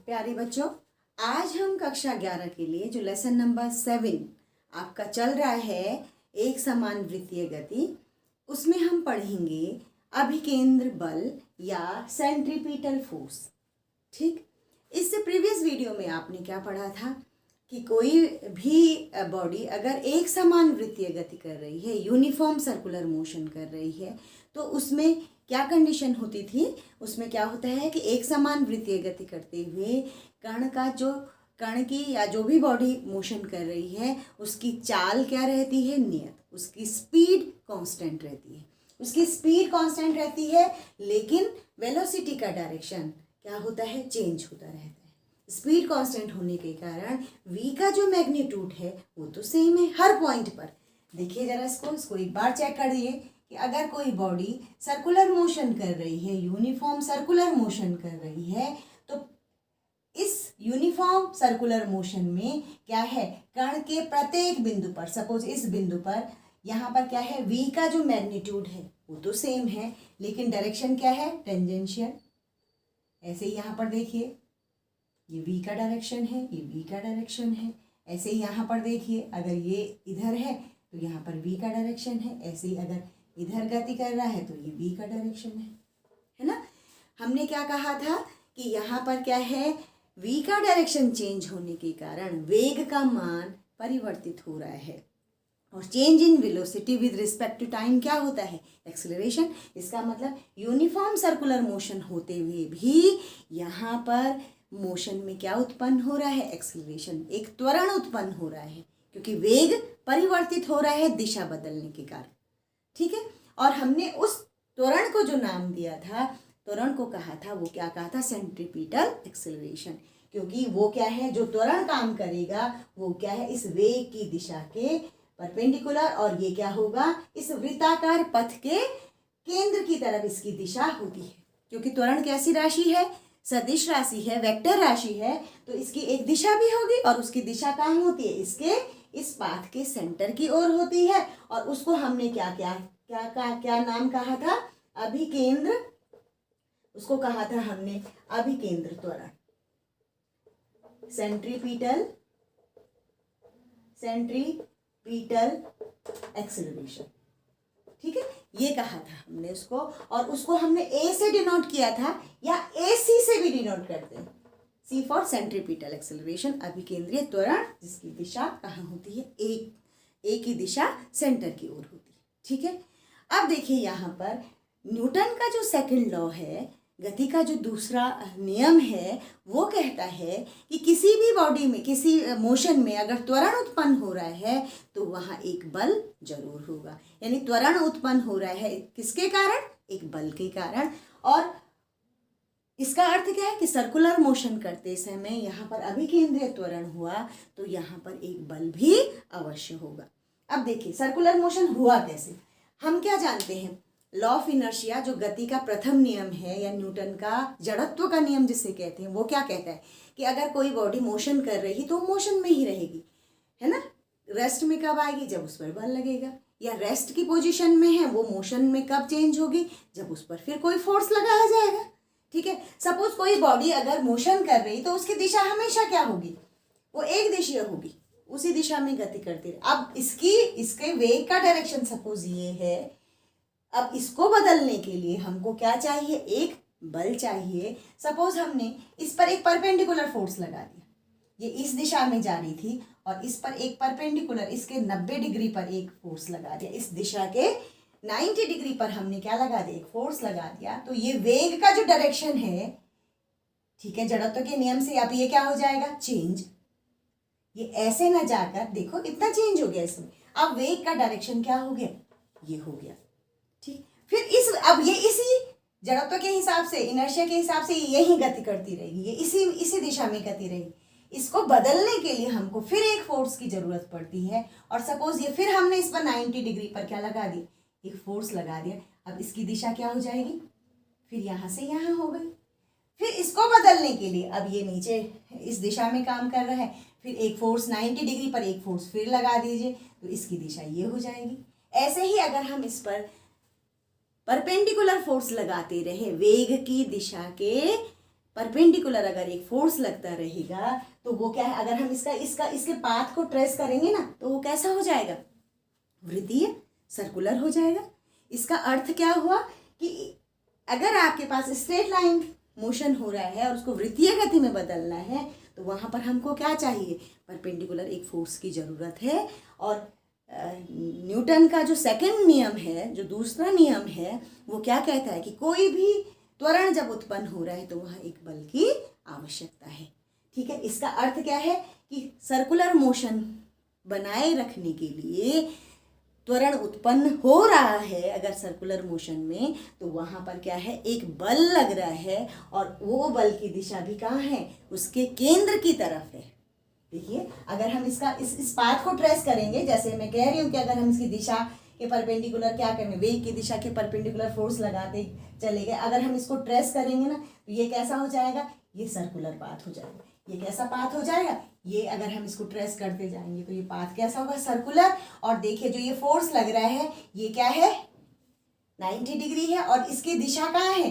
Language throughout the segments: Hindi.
प्यारे बच्चों, आज हम कक्षा 11 के लिए जो लेसन नंबर 7 आपका चल रहा है एक समान वृत्तीय गति, उसमें हम पढ़ेंगे अभिकेंद्र बल या सेंट्रीपिटल फोर्स। ठीक, इससे प्रीवियस वीडियो में आपने क्या पढ़ा था कि कोई भी बॉडी अगर एक समान वृत्तीय गति कर रही है, यूनिफॉर्म सर्कुलर मोशन कर रही है, तो उसमें क्या कंडीशन होती थी। उसमें क्या होता है कि एक समान वृत्तीय गति करते हुए कण की या जो भी बॉडी मोशन कर रही है उसकी चाल क्या रहती है, नियत, उसकी स्पीड कांस्टेंट रहती है। उसकी स्पीड कांस्टेंट रहती है, लेकिन वेलोसिटी का डायरेक्शन क्या होता है, चेंज होता रहता है। स्पीड कांस्टेंट होने के कारण v का जो मैग्नीट्यूड है वो तो सेम है हर पॉइंट पर। देखिए जरा इसको एक बार चेक कर दिए कि अगर कोई बॉडी सर्कुलर मोशन कर रही है, यूनिफॉर्म सर्कुलर मोशन कर रही है, तो इस यूनिफॉर्म सर्कुलर मोशन में क्या है, कण के प्रत्येक बिंदु पर, सपोज इस बिंदु पर, यहाँ पर क्या है, v का जो मैग्नीट्यूड है वो तो सेम है, लेकिन डायरेक्शन क्या है, टेंजेंशियल। ऐसे ही यहाँ पर देखिए ये v का डायरेक्शन है, ये v का डायरेक्शन है। ऐसे ही यहाँ पर देखिए अगर ये इधर है तो यहाँ पर v का डायरेक्शन है। ऐसे ही अगर इधर गति कर रहा है तो ये v का डायरेक्शन है ना। हमने क्या कहा था कि यहाँ पर क्या है, v का डायरेक्शन चेंज होने के कारण वेग का मान परिवर्तित हो रहा है, और change in velocity with respect to time क्या होता है, एक्सेलरेशन। इसका मतलब यूनिफॉर्म सर्कुलर मोशन होते हुए भी यहाँ पर मोशन में क्या उत्पन्न हो रहा है, एक्सेलरेशन, एक त्वरण उत्पन्न हो रहा है, क्योंकि वेग परिवर्तित हो रहा है दिशा बदलने के कारण। ठीक है, और हमने उस त्वरण को जो नाम दिया था, त्वरण को कहा था, वो क्या कहा था, सेंट्रीपिटल एक्सेलरेशन। क्योंकि वो क्या है, जो त्वरण काम करेगा वो क्या है, इस वेग की दिशा के परपेंडिकुलर, और ये क्या होगा, इस वृत्ताकार पथ के केंद्र की तरफ इसकी दिशा होती है। क्योंकि त्वरण कैसी राशि है, सदिश राशि है, वेक्टर राशि है, तो इसकी एक दिशा भी होगी, और उसकी दिशा कहाँ होती है, इसके इस पाथ के सेंटर की ओर होती है। और उसको हमने क्या नाम कहा था, अभिकेंद्र, उसको कहा था हमने अभिकेंद्र त्वरण, सेंट्रीपिटल एक्सेलरेशन। ठीक है, ये कहा था हमने उसको, और उसको हमने ए से डिनोट किया था, या ए सी से भी डिनोट करते हैं, सी फॉर सेंट्रीपिटल एक्सेलरेशन, अभिकेंद्रीय त्वरण, जिसकी दिशा कहाँ होती है, ए की दिशा सेंटर की ओर होती है। ठीक है, अब देखिए यहाँ पर न्यूटन का जो सेकंड लॉ है, गति का जो दूसरा नियम है, वो कहता है कि किसी भी बॉडी में, किसी मोशन में अगर त्वरण उत्पन्न हो रहा है तो वहाँ एक बल जरूर होगा। यानी त्वरण उत्पन्न हो रहा है किसके कारण, एक बल के कारण। और इसका अर्थ क्या है कि सर्कुलर मोशन करते समय यहाँ पर अभिकेंद्रीय त्वरण हुआ तो यहाँ पर एक बल भी अवश्य होगा। अब देखिए सर्कुलर मोशन हुआ कैसे, हम क्या जानते हैं, लॉ ऑफ इनर्शिया जो गति का प्रथम नियम है, या न्यूटन का जड़त्व का नियम जिसे कहते हैं, वो क्या कहता है कि अगर कोई बॉडी मोशन कर रही तो मोशन में ही रहेगी, है ना। रेस्ट में कब आएगी, जब उस पर बल लगेगा, या रेस्ट की पोजीशन में है वो मोशन में कब चेंज होगी, जब उस पर फिर कोई फोर्स लगाया जाएगा। ठीक है, सपोज कोई बॉडी अगर मोशन कर रही तो उसकी दिशा हमेशा क्या होगी, वो एक दिशीय होगी, उसी दिशा में गति करती रहे। अब इसके वेग का डायरेक्शन सपोज ये है, अब इसको बदलने के लिए हमको क्या चाहिए, एक बल चाहिए। सपोज हमने इस पर एक परपेंडिकुलर फोर्स लगा दिया, ये इस दिशा में जा रही थी, और इस पर एक परपेंडिकुलर, इसके 90 डिग्री पर एक फोर्स लगा दिया, इस दिशा के 90 डिग्री पर हमने क्या लगा दिया, एक फोर्स लगा दिया। तो ये वेग का जो डायरेक्शन है, ठीक है, जड़त्व के नियम से अब ये क्या हो जाएगा, चेंज। ये ऐसे ना जाकर, देखो इतना चेंज हो गया इसमें, अब वेग का डायरेक्शन क्या हो गया, ये हो गया। ठीक, फिर अब ये इसी जड़त्व के हिसाब से, इनर्शिया के हिसाब से यही गति करती रहेगी, ये इसी दिशा में गति रहेगी। इसको बदलने के लिए हमको फिर एक फोर्स की जरूरत पड़ती है, और सपोज ये फिर हमने इस पर 90 डिग्री पर क्या लगा दिया, एक फोर्स लगा दिया। अब इसकी दिशा क्या हो जाएगी, फिर यहाँ से यहाँ हो गई। फिर इसको बदलने के लिए अब ये नीचे इस दिशा में काम कर रहा है, फिर एक फोर्स 90 डिग्री पर एक फोर्स फिर लगा दीजिए, तो इसकी दिशा ये हो जाएगी। ऐसे ही अगर हम इस पर परपेंडिकुलर फोर्स लगाते रहे वेग की दिशा के परपेंडिकुलर अगर एक फोर्स लगता रहेगा तो वो क्या है, अगर हम इसके पाथ को ट्रेस करेंगे ना तो वो कैसा हो जाएगा, वृत्तीय, सर्कुलर हो जाएगा। इसका अर्थ क्या हुआ कि अगर आपके पास स्ट्रेट लाइन मोशन हो रहा है और उसको वृत्तीय गति में बदलना है तो वहाँ पर हमको क्या चाहिए, परपेंडिकुलर एक फोर्स की ज़रूरत है। और न्यूटन का जो सेकंड नियम है, जो दूसरा नियम है, वो क्या कहता है कि कोई भी त्वरण जब उत्पन्न हो रहा है तो वहाँ एक बल की आवश्यकता है। ठीक है, इसका अर्थ क्या है कि सर्कुलर मोशन बनाए रखने के लिए त्वरण उत्पन्न हो रहा है अगर सर्कुलर मोशन में, तो वहाँ पर क्या है, एक बल लग रहा है और वो बल की दिशा भी कहाँ है, उसके केंद्र की तरफ है। देखिए, अगर हम इस पाथ को ट्रेस करेंगे, जैसे मैं कह रही हूँ कि अगर हम इसकी दिशा के परपेंडिकुलर क्या करेंगे, वेग की दिशा के परपेंडिकुलर फोर्स लगाते चले गए, अगर हम इसको ट्रेस करेंगे ना तो ये कैसा हो जाएगा, ये सर्कुलर पाथ हो जाएगा। ये कैसा पाथ हो जाएगा, ये अगर हम इसको ट्रेस करते जाएंगे तो ये पाथ कैसा होगा, सर्कुलर। और देखिए जो ये फोर्स लग रहा है ये क्या है, 90 डिग्री है और इसकी दिशा कहाँ है,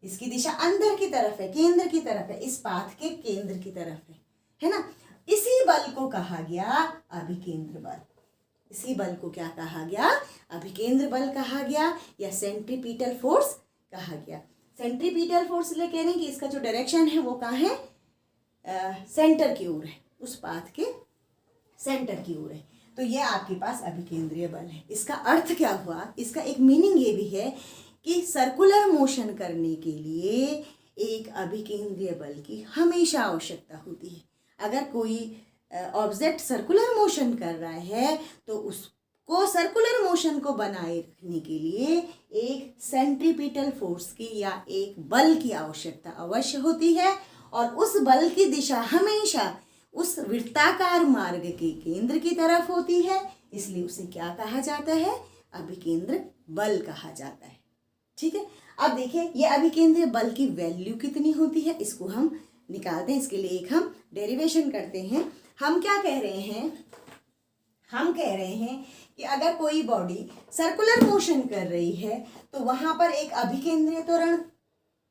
इसकी दिशा अंदर की तरफ है, केंद्र की तरफ है, इस पाथ के केंद्र की तरफ है ना। इसी बल को कहा गया अभिकेंद्र बल। इसी बल को क्या कहा गया, अभिकेंद्र बल कहा गया या सेंट्रीपिटल फोर्स कहा गया। सेंट्रीपिटल फोर्स इसलिए कह रहे हैं कि इसका जो डायरेक्शन है वो कहाँ है, सेंटर की ओर है, उस पाथ के सेंटर की ओर है। तो ये आपके पास अभिकेंद्रीय बल है। इसका अर्थ क्या हुआ, इसका एक मीनिंग ये भी है कि सर्कुलर मोशन करने के लिए एक अभिकेंद्रीय बल की हमेशा आवश्यकता होती है। अगर कोई ऑब्जेक्ट सर्कुलर मोशन कर रहा है तो उसको सर्कुलर मोशन को बनाए रखने के लिए एक सेंट्रीपिटल फोर्स की या एक बल की आवश्यकता अवश्य होती है। और उस बल की दिशा हमेशा उस वृत्ताकार मार्ग के केंद्र की तरफ होती है, इसलिए उसे क्या कहा जाता है, अभिकेंद्र बल कहा जाता है। ठीक है, अब देखिए ये अभिकेंद्रीय बल की वैल्यू कितनी होती है, इसको हम निकालते हैं। इसके लिए एक हम डेरिवेशन करते हैं। हम क्या कह रहे हैं, हम कह रहे हैं कि अगर कोई बॉडी सर्कुलर मोशन कर रही है तो वहां पर एक अभिकेंद्रीय त्वरण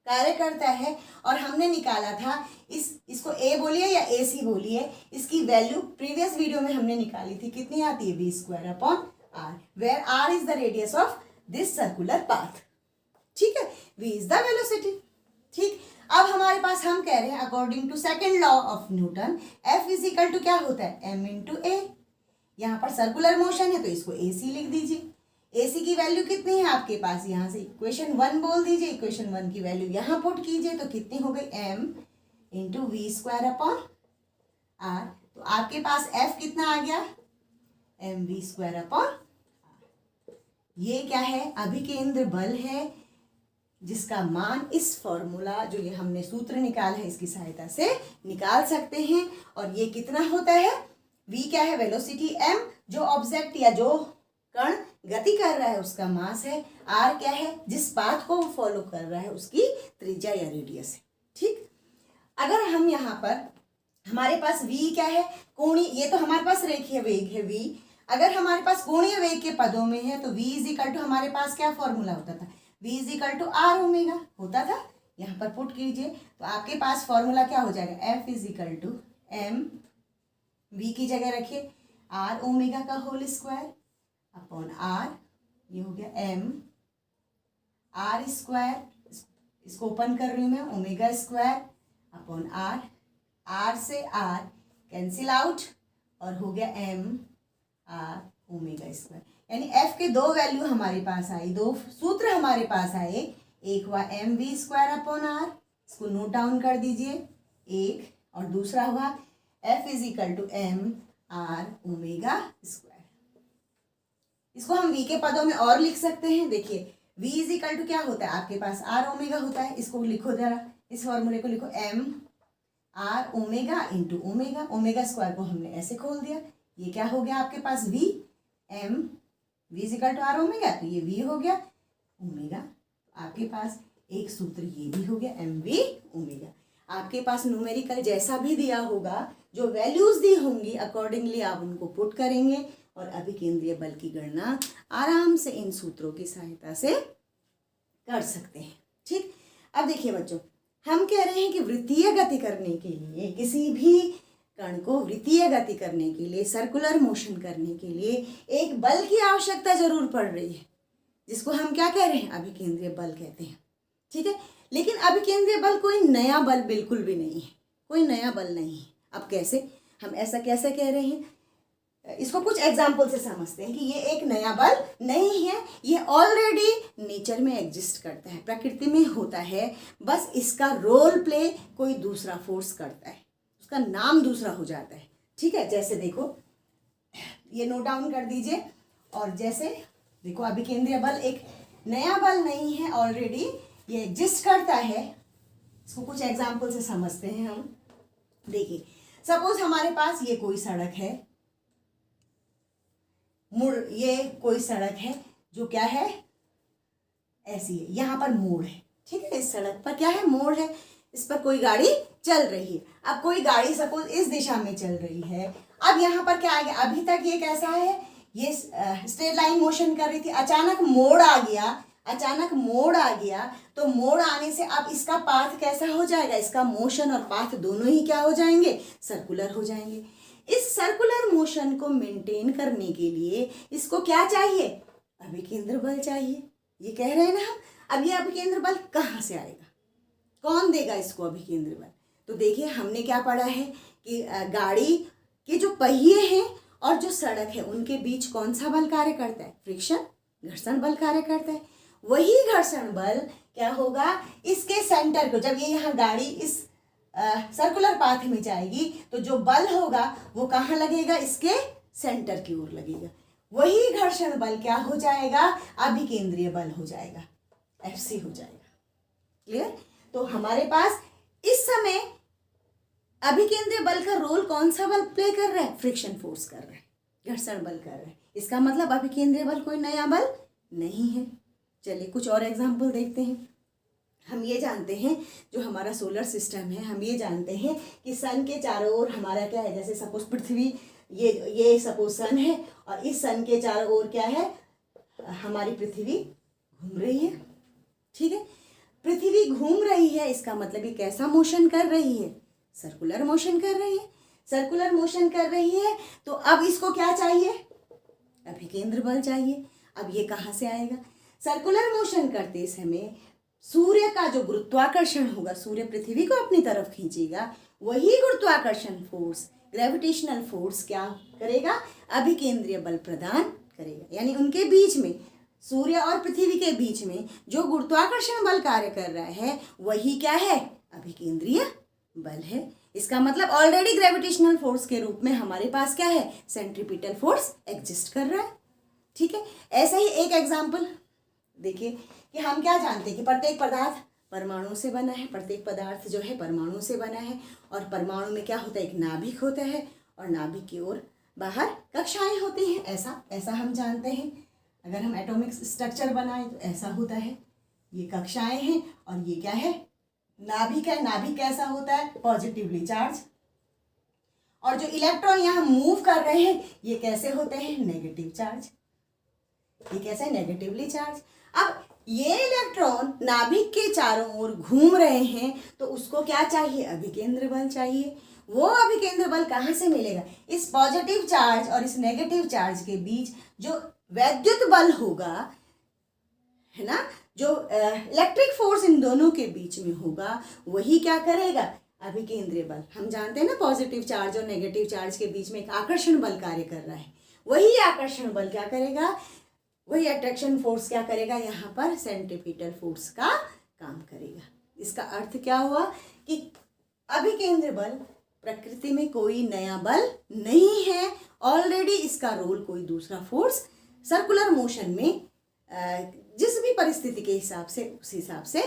कार्य करता है। और हमने निकाला था इसको ए बोलिए या ए सी बोलिए, इसकी वैल्यू प्रीवियस वीडियो में हमने निकाली थी, कितनी आती है, v² upon R, where R is the radius of this circular path. ठीक है, v इज द वेलोसिटी। ठीक, अब हमारे पास हम कह रहे हैं according to second law of Newton F is equal to क्या होता है, m इंटू ए। यहाँ पर सर्कुलर मोशन है तो इसको ए सी लिख दीजिए। AC की वैल्यू कितनी है आपके पास, यहाँ से इक्वेशन 1 बोल दीजिए, इक्वेशन 1 की वैल्यू यहाँ पुट कीजिए तो कितनी हो गई, m into v² upon are. तो आपके पास F कितना आ गया, mv² अपॉन आर। ये क्या है, अभिकेंद्र बल है जिसका मान इस फॉर्मूला जो ये हमने सूत्र निकाला है इसकी सहायता से निकाल सकते हैं। और ये कितना होता है, v क्या है, वेलोसिटी, m जो ऑब्जेक्ट या जो कण गति कर रहा है उसका मास है, r क्या है, जिस पाथ को वो फॉलो कर रहा है उसकी त्रिज्या या रेडियस है। ठीक, अगर हम यहाँ पर हमारे पास v क्या है, कोणीय, ये तो हमारे पास रेखीय वेग है v, अगर हमारे पास कोणीय वेग के पदों में है तो v इज इक्वल टू, हमारे पास क्या फॉर्मूला होता था, v is equal to are omega होता था। यहाँ पर पुट कीजिए तो आपके पास फॉर्मूला क्या हो जाएगा, f is equal to m, v की जगह रखिए आर ओमेगा का होल स्क्वायर अपॉन आर, ये हो गया m आर स्क्वायर, इसको ओपन कर रही हूँ मैं, omega square upon R, R से आर कैंसिल आउट और हो गया m आर ओमेगा स्क्वायर। यानी f के दो वैल्यू हमारे पास आई, दो सूत्र हमारे पास आए, एक हुआ mv² अपॉन आर, इसको नोट डाउन कर दीजिए एक, और दूसरा हुआ f is equal to m are omega square. इसको हम v के पदों में और लिख सकते हैं। देखिए v इज इक्वल टू क्या होता है, आपके पास r ओमेगा होता है, इसको लिखो जरा, इस फॉर्मूले को लिखो, m are omega into omega, omega square को हमने ऐसे खोल दिया, ये क्या हो गया आपके पास v, m v is equal to are omega, तो ये v हो गया ओमेगा। आपके पास एक सूत्र ये भी हो गया mv ओमेगा। आपके पास न्यूमेरिकल जैसा भी दिया होगा, जो वैल्यूज दी होंगी अकॉर्डिंगली आप उनको पुट करेंगे और अभिकेंद्रीय बल की गणना आराम से इन सूत्रों की सहायता से कर सकते हैं। ठीक, अब देखिए बच्चों, हम कह रहे हैं कि वृत्तीय गति करने के लिए, किसी भी कण को वृत्तीय गति करने के लिए, सर्कुलर मोशन करने के लिए एक बल की आवश्यकता जरूर पड़ रही है, जिसको हम क्या कह रहे हैं, अभिकेंद्रीय बल कहते हैं। ठीक है, लेकिन अभिकेंद्रीय बल कोई नया बल बिल्कुल भी नहीं है, कोई नया बल नहीं है। अब कैसे, हम ऐसा कैसे कह रहे हैं, इसको कुछ एग्जाम्पल से समझते हैं कि ये एक नया बल नहीं है, ये ऑलरेडी नेचर में एग्जिस्ट करता है, प्रकृति में होता है, बस इसका रोल प्ले कोई दूसरा फोर्स करता है, उसका नाम दूसरा हो जाता है। ठीक है, जैसे देखो, ये नोट डाउन कर दीजिए। और जैसे देखो, अभिकेंद्रीय बल एक नया बल नहीं है, ऑलरेडी ये एग्जिस्ट करता है। इसको कुछ एग्जाम्पल से समझते हैं हम। देखिए, सपोज हमारे पास ये कोई सड़क है, ये कोई सड़क है जो क्या है, ऐसी है, यहाँ पर मोड़ है। ठीक है, इस सड़क पर क्या है, मोड़ है, इस पर कोई गाड़ी चल रही है। अब कोई गाड़ी सपोज इस दिशा में चल रही है, अब यहाँ पर क्या आ गया, अभी तक ये कैसा है, ये स्ट्रेट लाइन मोशन कर रही थी, अचानक मोड़ आ गया, अचानक मोड़ आ गया, तो मोड़ आने से अब इसका पाथ कैसा हो जाएगा, इसका मोशन और पाथ दोनों ही क्या हो जाएंगे, सर्कुलर हो जाएंगे। इस सर्कुलर मोशन को मेंटेन करने के लिए इसको क्या चाहिए, अभिकेंद्र बल चाहिए। ये कह रहे हैं ना हम। अब ये अभिकेंद्र बल कहाँ से आएगा, कौन देगा इसको अभिकेंद्र बल? तो देखिए, हमने क्या पढ़ा है कि गाड़ी के जो पहिए हैं और जो सड़क है उनके बीच कौन सा बल कार्य करता है, फ्रिक्शन, घर्षण बल कार्य करता है। वही घर्षण बल क्या होगा, इसके सेंटर को, जब ये यहाँ गाड़ी इस सर्कुलर पाथ में जाएगी तो जो बल होगा वो कहाँ लगेगा, इसके सेंटर की ओर लगेगा। वही घर्षण बल क्या हो जाएगा, अभिकेंद्रीय बल हो जाएगा, Fc हो जाएगा। क्लियर? तो हमारे पास इस समय अभिकेंद्रीय बल का रोल कौन सा बल प्ले कर रहा है, फ्रिक्शन फोर्स कर रहा है, घर्षण बल कर रहा है। इसका मतलब अभिकेंद्रीय बल कोई नया बल नहीं है। चलिए कुछ और एग्जाम्पल देखते हैं। हम ये जानते हैं, जो हमारा सोलर सिस्टम है, हम ये जानते हैं कि सन के चारों ओर हमारा क्या है, जैसे सपोज पृथ्वी, ये सपोज सन है और इस सन के चारों ओर क्या है, हमारी पृथ्वी घूम रही है। ठीक है, पृथ्वी घूम रही है, इसका मतलब ये कैसा मोशन कर रही है, सर्कुलर मोशन कर रही है। सर्कुलर मोशन कर रही है, तो अब इसको क्या चाहिए, अभिकेंद्र बल चाहिए। अब ये कहाँ से आएगा, सर्कुलर मोशन करते समय सूर्य का जो गुरुत्वाकर्षण होगा, सूर्य पृथ्वी को अपनी तरफ खींचेगा, वही गुरुत्वाकर्षण फोर्स, ग्रेविटेशनल फोर्स क्या करेगा, अभिकेंद्रीय बल प्रदान करेगा। यानी उनके बीच में, सूर्य और पृथ्वी के बीच में जो गुरुत्वाकर्षण बल कार्य कर रहा है वही क्या है, अभिकेंद्रीय बल है। इसका मतलब ऑलरेडी ग्रेविटेशनल फोर्स के रूप में हमारे पास क्या है, सेंट्रीपिटल फोर्स एग्जिस्ट कर रहा है। ठीक है, ऐसे ही एक एग्जाम्पल देखिए कि हम क्या जानते हैं कि प्रत्येक पदार्थ परमाणु से बना है, प्रत्येक पदार्थ जो है परमाणु से बना है, और परमाणु में क्या होता है, एक नाभिक होता है, और नाभिक की ओर बाहर कक्षाएं होती हैं। ऐसा हम जानते हैं। अगर हम एटॉमिक स्ट्रक्चर बनाएं तो ऐसा होता है, ये कक्षाएं हैं और ये क्या है, नाभिक है। नाभिक कैसा होता है, पॉजिटिवली चार्ज, और जो इलेक्ट्रॉन यहाँ मूव कर रहे हैं ये कैसे होते हैं, नेगेटिव चार्ज। ये कैसे, नेगेटिवली चार्ज। अब ये इलेक्ट्रॉन नाभिक के चारों ओर घूम रहे हैं, तो उसको क्या चाहिए, अभिकेंद्र बल चाहिए। वो अभिकेंद्र बल कहाँ से मिलेगा, इस पॉजिटिव चार्ज और इस नेगेटिव चार्ज के बीच जो वैद्युत बल होगा, है ना, जो इलेक्ट्रिक फोर्स इन दोनों के बीच में होगा, वही क्या करेगा, अभिकेंद्रीय बल। हम जानते हैं ना, पॉजिटिव चार्ज और नेगेटिव चार्ज के बीच में एक आकर्षण बल कार्य कर रहा है। वही आकर्षण बल क्या करेगा, वही अट्रैक्शन फोर्स क्या करेगा, यहाँ पर सेंट्रीपिटल फोर्स का काम करेगा। इसका अर्थ क्या हुआ कि अभिकेंद्र बल प्रकृति में कोई नया बल नहीं है, ऑलरेडी इसका रोल कोई दूसरा फोर्स सर्कुलर मोशन में जिस भी परिस्थिति के हिसाब से, उस हिसाब से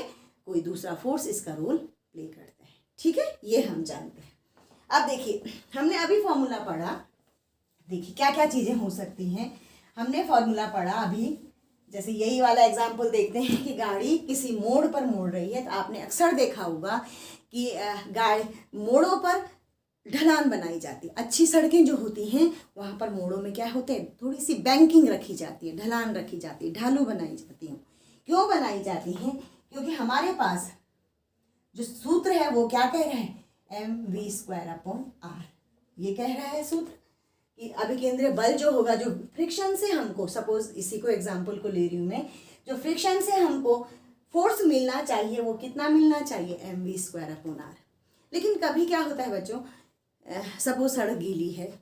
कोई दूसरा फोर्स इसका रोल प्ले करता है। ठीक है, ये हम जानते हैं। अब देखिए, हमने अभी फॉर्मूला पढ़ा, देखिए क्या क्या चीज़ें हो सकती हैं। हमने फॉर्मूला पढ़ा अभी, जैसे यही वाला एग्जाम्पल देखते हैं कि गाड़ी किसी मोड़ पर मुड़ रही है, तो आपने अक्सर देखा होगा कि गाड़ी मोड़ों पर ढलान बनाई जाती है। अच्छी सड़कें जो होती हैं वहाँ पर मोड़ों में क्या होते हैं, थोड़ी सी बैंकिंग रखी जाती है, ढलान रखी जाती है, ढालू बनाई जाती हैं। क्यों बनाई जाती हैं, क्योंकि हमारे पास जो सूत्र है वो क्या कह रहा है, mv²/r। ये कह रहा है सूत्र कि अभिकेंद्रीय बल जो होगा, जो फ्रिक्शन से हमको, सपोज इसी को एग्जाम्पल को ले रही हूँ मैं, जो फ्रिक्शन से हमको फोर्स मिलना चाहिए वो कितना मिलना चाहिए, mv²/r। लेकिन कभी क्या होता है बच्चों, सपोज सड़क गीली है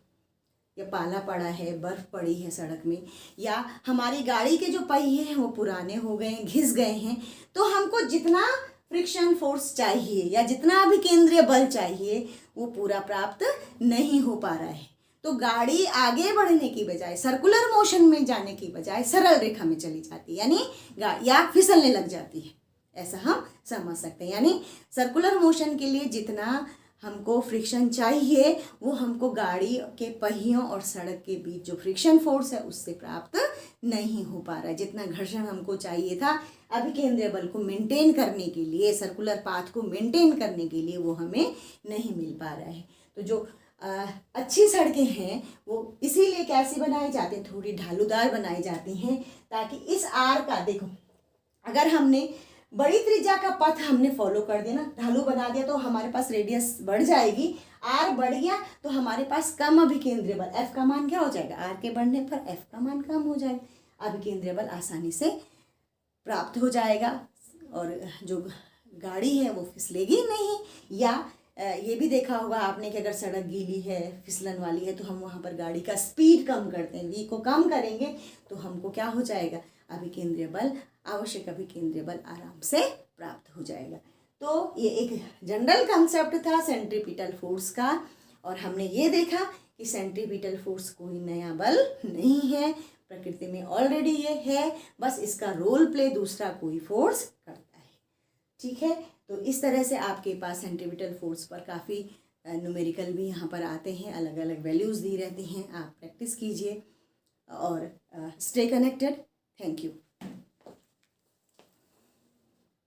या पाला पड़ा है, बर्फ़ पड़ी है सड़क में, या हमारी गाड़ी के जो पहिए हैं वो पुराने हो गए हैं, घिस गए हैं, तो हमको जितना फ्रिक्शन फोर्स चाहिए या जितना अभिकेंद्रीय बल चाहिए वो पूरा प्राप्त नहीं हो पा रहा है। तो गाड़ी आगे बढ़ने की बजाय, सर्कुलर मोशन में जाने की बजाय सरल रेखा में चली जाती है, यानी या फिसलने लग जाती है, ऐसा हम समझ सकते हैं। यानी सर्कुलर मोशन के लिए जितना हमको फ्रिक्शन चाहिए वो हमको गाड़ी के पहियों और सड़क के बीच जो फ्रिक्शन फोर्स है उससे प्राप्त नहीं हो पा रहा है। जितना घर्षण हमको चाहिए था अभिकेंद्रीय बल को मेंटेन करने के लिए, सर्कुलर पाथ को मेंटेन करने के लिए, वो हमें नहीं मिल पा रहा है। तो जो अच्छी सड़कें हैं वो इसीलिए कैसी बनाई जाती हैं, थोड़ी ढालूदार बनाई जाती हैं, ताकि इस आर का, देखो अगर हमने बड़ी त्रिज्या का पथ हमने फॉलो कर दिया ना, ढालू बना दिया, तो हमारे पास रेडियस बढ़ जाएगी, आर बढ़ गया तो हमारे पास कम अभिकेंद्रीय बल, एफ का मान क्या हो जाएगा, आर के बढ़ने पर एफ का मान कम हो जाएगा, अभिकेंद्रीय बल आसानी से प्राप्त हो जाएगा और जो गाड़ी है वो फिसलेगी नहीं। या ये भी देखा होगा आपने कि अगर सड़क गीली है, फिसलन वाली है, तो हम वहाँ पर गाड़ी का स्पीड कम करते हैं, वी को कम करेंगे तो हमको क्या हो जाएगा, अभिकेंद्रीय बल, आवश्यक अभिकेंद्रीय बल आराम से प्राप्त हो जाएगा। तो ये एक जनरल कंसेप्ट था सेंट्रीपिटल फोर्स का, और हमने ये देखा कि सेंट्रीपिटल फोर्स कोई नया बल नहीं है, प्रकृति में ऑलरेडी ये है, बस इसका रोल प्ले दूसरा कोई फोर्स करता है। ठीक है, तो इस तरह से आपके पास सेंट्रीपिटल फोर्स पर काफ़ी न्यूमेरिकल भी यहाँ पर आते हैं, अलग अलग वैल्यूज़ दी रहती हैं, आप प्रैक्टिस कीजिए और स्टे कनेक्टेड। Thank you.